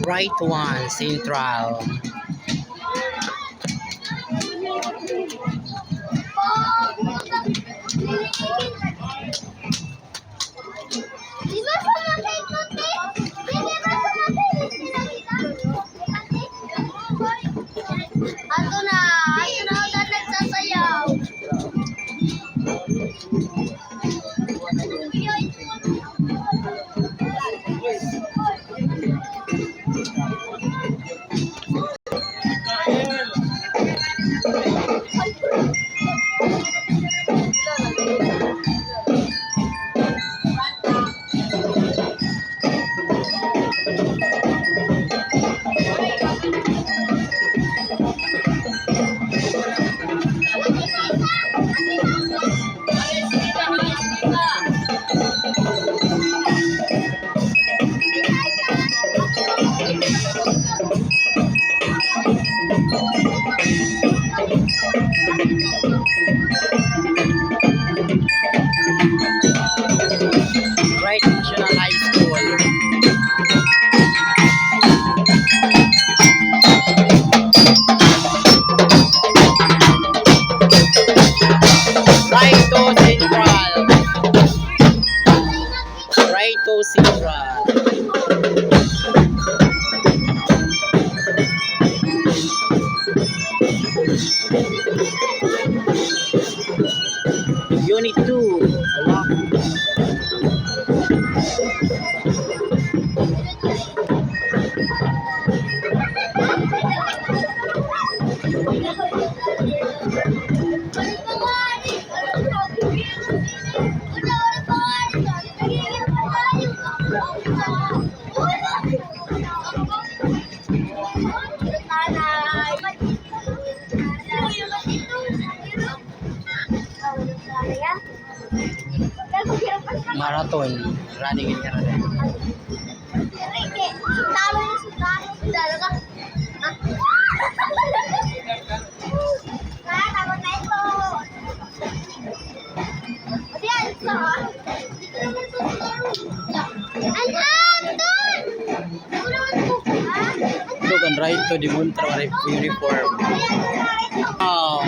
Right 1 Central. Ato na ulit nagsasayaw. Right National High School. Right 2 Central. Right 2 Central. Unit 2. Wala. Marathon. Running in Canada. Ito kan right to the Montra uniform. Oh.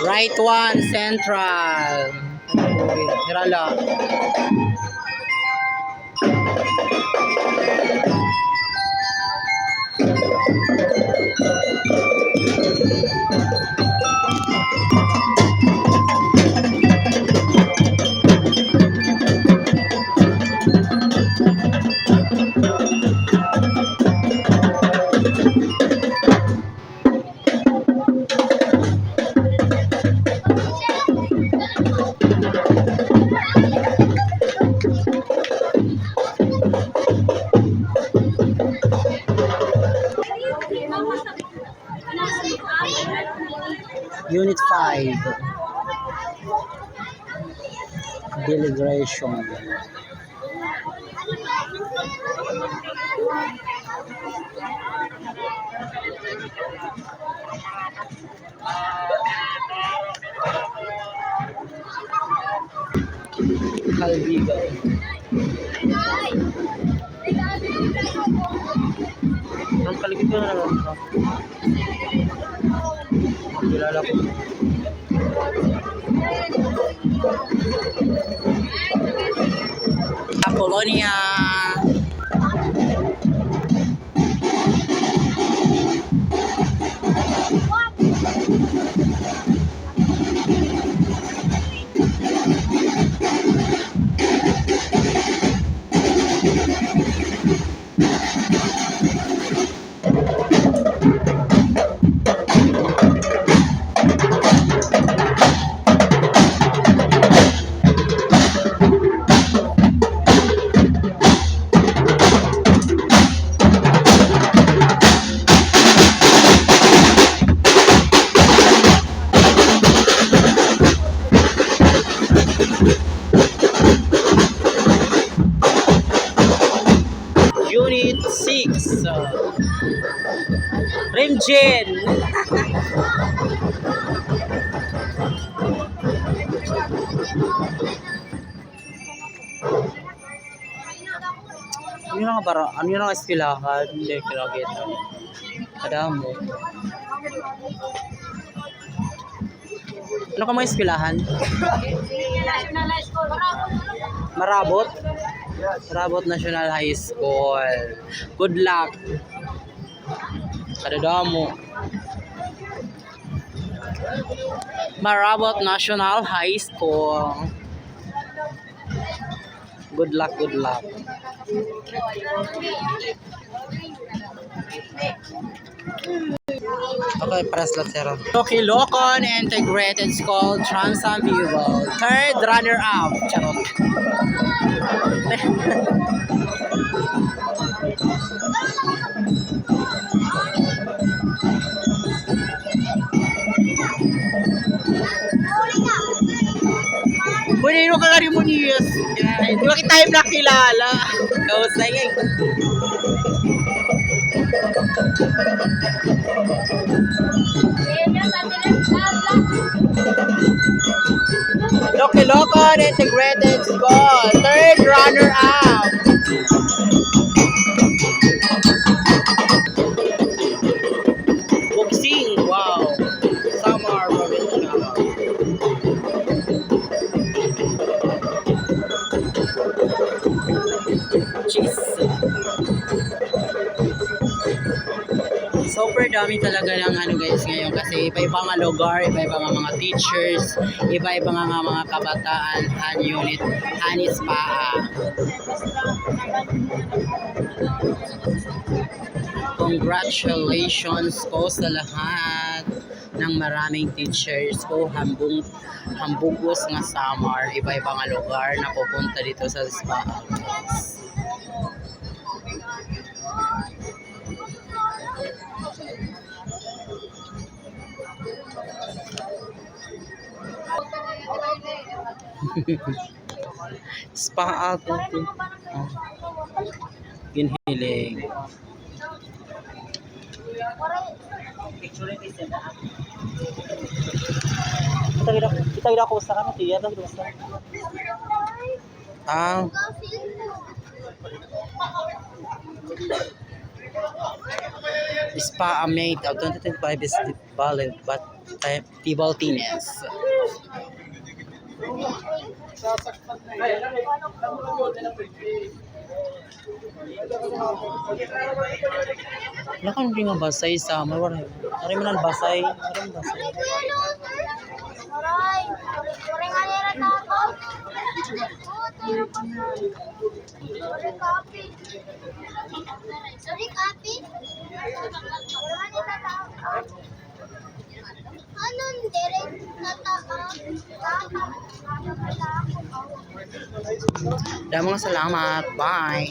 Right 1 Central. Hirala. Unit 5. Delegation. Kalbigan. Ang kalbigan na naman. Kilala ko. Colonia. Unit 6. Rimjin. Ano yung para ano yung eskwelahan? Hindi kita. Kadamo. Ano ka mga eskwelahan? Marabot? Marabot National High School. Good luck. Kadamo. Marabot National High School. Good luck, good luck. Okay, press lang sir. Ilocon Integrated School, Transam Vivo. Third runner-up. Charot. Pwede nyo ka mo niyos. Di ba kita yung nakilala? Kausay nga. Ilocon Integrated School, third runner-up. Boxing, wow. Samar Provincial. Jeez. Super dami talaga ng ano guys ngayon kasi iba-iba nga lugar, iba-iba nga mga teachers, iba-iba nga mga kabataan, Han Unit, Hanis Paa. Congratulations po sa lahat ng maraming teachers ko, hambugos nga summer, iba-iba nga lugar na pupunta dito sa Paa. Spa ako to. Oh. Ginhiling. Kita kita ko sa kanto tiya ba sa. Spa mate of 2025 is valid but table tennis. Wala kang hindi nga basay sa mawar. Ari man basay, ari basay. Aray, aray nga nira tako. Sorry, copy. Anong direct Damang salamat. Bye.